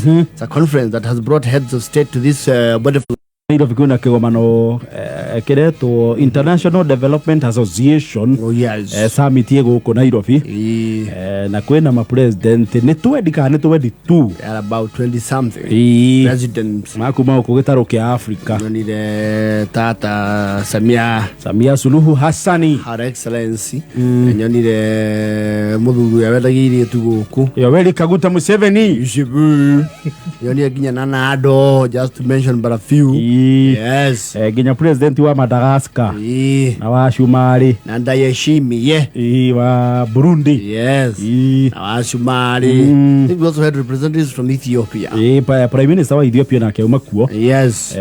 It's a conference that has brought heads of state to this body. Nairobi kuna kigomano kireto International Development Association. Oh yes. Summit yego Nairobi. Na kwena ma president ni 22 about 20 something presidents makuma ukugitaro kia Africa. Ni Tata Samia Suluhu Hassani, Her Excellency. Ni muthuru ya wedagiri tuguku. Yoweri Kaguta Museveni. Ni ginya Nana Addo, just to mention but a few. Yes. Ginya president wa Madagascar. Na wa Shumari. Na Ndayishimiye. Wa Burundi. Yes. Na wa Shumari. I think we also had representatives from Ethiopia. Prime Minister wa Ethiopia na keuma kuo. Yes.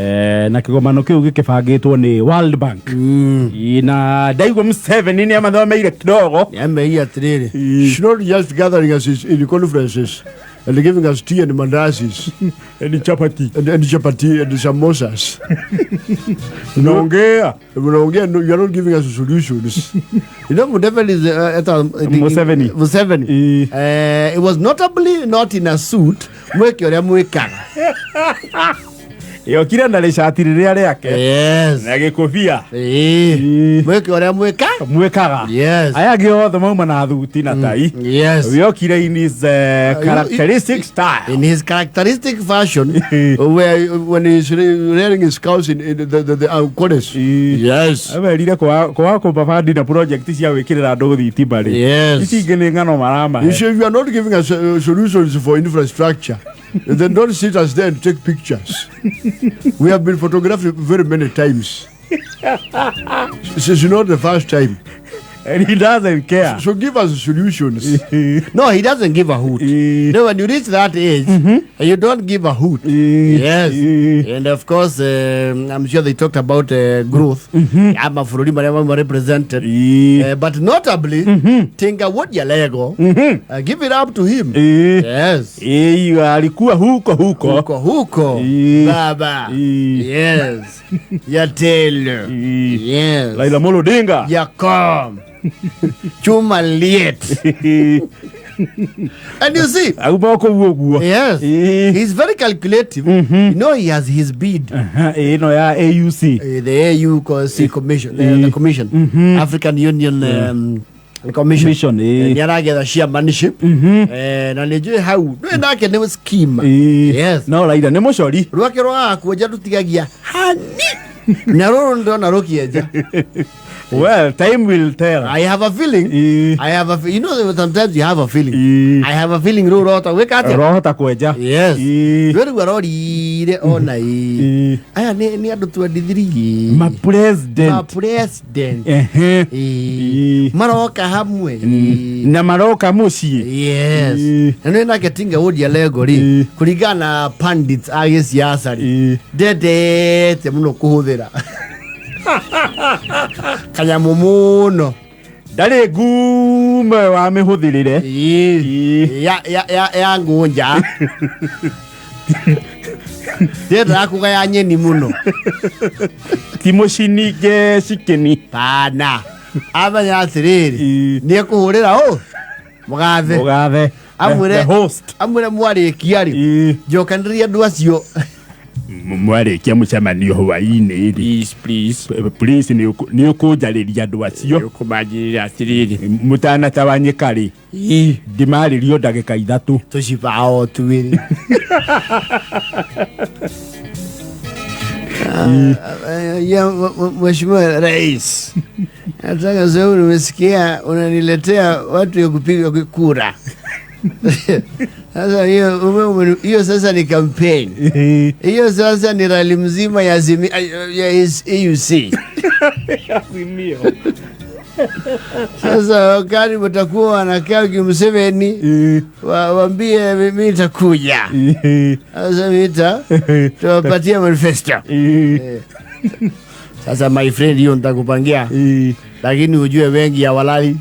Na kigomano kiu gikibagitwo ni World Bank. Na Daigwa Museveni ni amathomeire kidogo. Yameia atiriri. She's not just gathering us in conferences and giving us tea and mandazis and chapati and samosas. Unaongea. No, you are not giving us solutions. You know, Museveni is Museveni. It was notably not in a suit. Mweke ore mwekana. Yo kira na leshati riria riake. Yes. Na gikofia. Mweke ore mwekaga. Yes. Aya giothe mauma na thuti na tai. Yes. Yo kira in his characteristic style. In his characteristic fashion, where when he's wearing his cows in the chorus. Yes. Averire kwa bafandi na project cia wikirira andu thitima ri. Yes. Ici ngano marama. You say you are not giving us solutions for infrastructure. Then don't sit us there and take pictures. We have been photographed very many times. This is not the first time. And he doesn't care. So give us solutions. No, he doesn't give a hoot. No, when you reach that age, you don't give a hoot. Yes. And of course, I'm sure they talked about growth. I'm a Florida represented. But notably, Tinga Wodia Lego, give it up to him. Yes. Alikuwa huko. Baba. Yes. Yatelo. Yes. Laila Molo Dinga. Yakom. Chuma liet. And you see, yes, he's very calculative. You know, he has his bid. You know, AUC, the AU Commission, the Commission, African Union Commission. Niaragetha chairmanship. Na nijue hau no nake ne scheme. Yes. No laida ne moshori. Rwake rwa kuja tutigagia. Hani. Nyaroro ndo na rokieja. Well, time will tell. I have a feeling. You know, sometimes you have a feeling. I have a feeling. Rohota kweja. Yes. Wewe warori ona aya ni andu 23. My president. Maroka hamwe. Na maroka mucie. Yes. Na nake Tinga Wodia Lego ri kurigana pandits age siasa ri. Dede muno kuhuthira. Kanyamu muno ndari gume wa mihuthirire ya ngunja ndira kugaya nyeni muno timushinige shikeni pana abanya atiriri ni kuhurira mugathe amure mwari kiari jokandiria ndu acio mware kia mucemanio hwaini please ni ukujariria andu acio kumagirira atiriri mutana tawanyika ri ndimaririo ndagika 3 tucibao tuwiri Mheshimiwa Rais, nataka sasa umesikia unaniletea watu ya kupiga kura. Sasa hiyo sasa ni campaign. Hiyo sasa ni rally mzima ya AUC. Sasa wakati mtakuwa wanakaa kimseveni waambie mimi nitakuja. Sasa tuwapatie manifesto. Sasa my friend, hiyo nitakupangia. Lakini ujue wengi ya walali.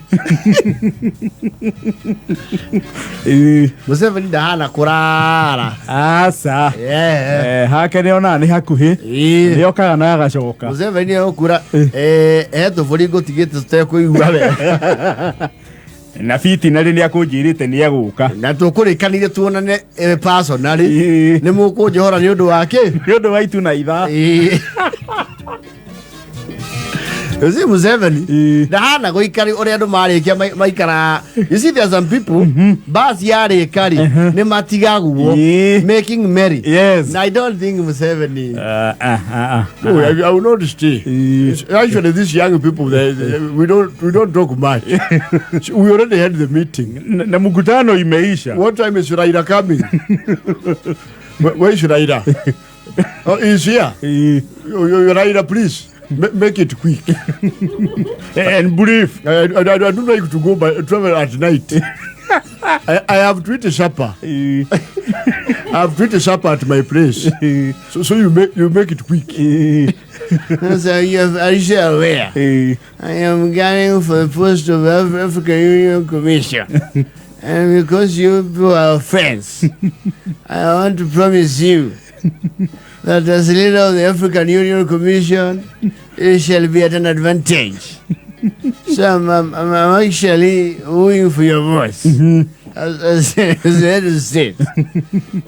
Museveni ndahana kurara. Asa. Hake neona ni hakuhi. Niokaga na agacoka. Museveni okura eto forigo tigete tutakuigwa we. na fiti na ri ni akunjirite ni aguka na tukurikanire tuonane personally ni mukunjohora ni undu wake ni undu waitu na itha Uzi Museveni ndahana guikari uri andu marikia maikara. You see there are some people basi yari kari ni matigaguo making merry. Yes. I don't think Museveni no, I will not stay. Actually these young people we don't talk much. We already had the meeting na mkutano imeisha. What time is Raila coming? Where is Raila? Oh, he's here. Raila, please make it quick and brief. I don't like to go by travel at night. I have to eat a supper. I have to eat a supper at my place. So you make it quick. So are you aware? I am gunning for the post of African Union Commission. And because you people are friends, I want to promise you that as leader of the African Union Commission, it shall be at an advantage. So I'm actually wooing for your voice. As the head of the state.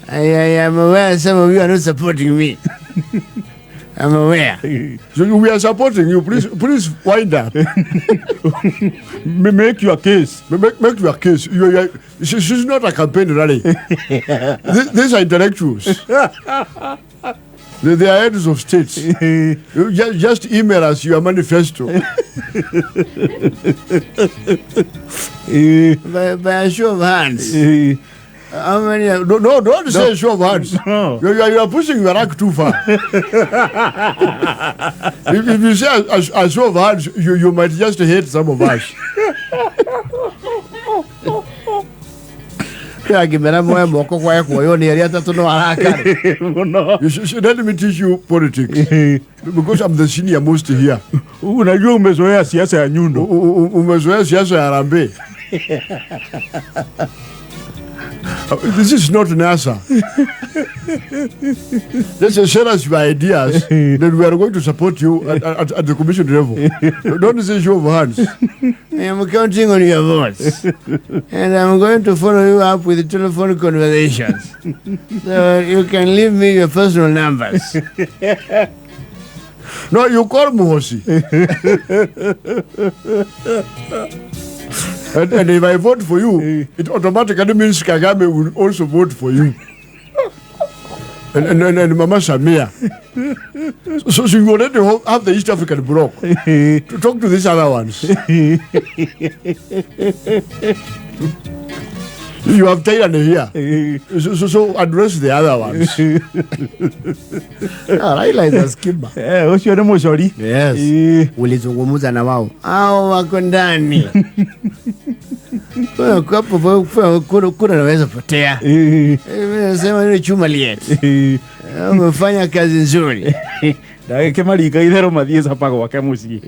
I am aware some of you are not supporting me. I'm aware. So we are supporting you. Please wind up. Make your case. Make your case. She's not a campaign rally. These are intellectuals. They are heads of states. Just email us your manifesto. By a show of hands. How many? No, don't say show of hands. No. You are pushing your rank too far. If you say a show of hands, you might just hate some of us. Let me teach you politics. Because I'm the senior most here. Unajua umezoea siasa ya nyundo. Umezoea siasa ya Harambee. This is not NASA. Let's share us your ideas. Then we are going to support you at the commission level. Don't say show of hands. I am counting on your votes. And I'm going to follow you up with telephone conversations. So you can leave me your personal numbers. No, you call Muhosi. And if I vote for you, it automatically means Kagame will also vote for you. And Mama Samia. So you already have the East African bloc to talk to these other ones. You have Thailand here. So address the other ones. Raila is a skimmer. Yes. Ulizungumuza na wao. Hao wako ndani. Kuna naweza potea. Nasema ni chuma liet. Umefanya kazi nzuri. Dage kemali kaidero madieza pago wake musiki.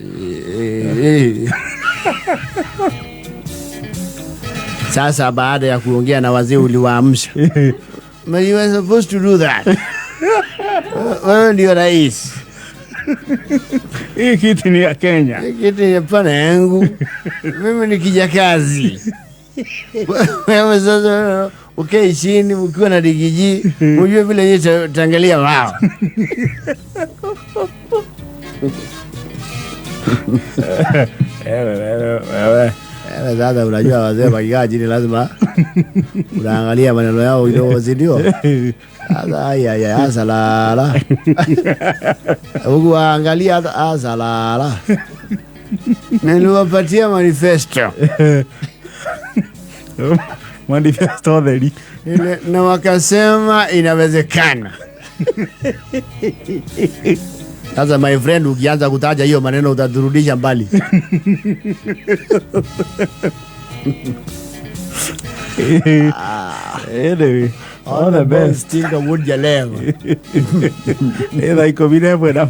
Sasa baada ya kuongea na wazee uliwaamsha. But you were supposed to do that. Wewe ndio rais. Hii kiti ni ya Kenya. Hii kiti ni pana yangu. Mimi ni kijakazi. Wewe sasa ukae chini ukiwa na digiji, unajua vile yeye taangalia wao. Sasa unajua wazee wakikaa chini lazima unaangalia maneno yao kidogo, si ndio? Sasa asalala. Ukiangalia asalala. Niliwapatia manifesto. Manifesto dheli. Na wakasema inawezekana. Sasa my friend, ukianza kutaja hiyo maneno utaturudisha mbali. Anyway, all the best. Tinga wood ya leo. Ila iko vile bwana.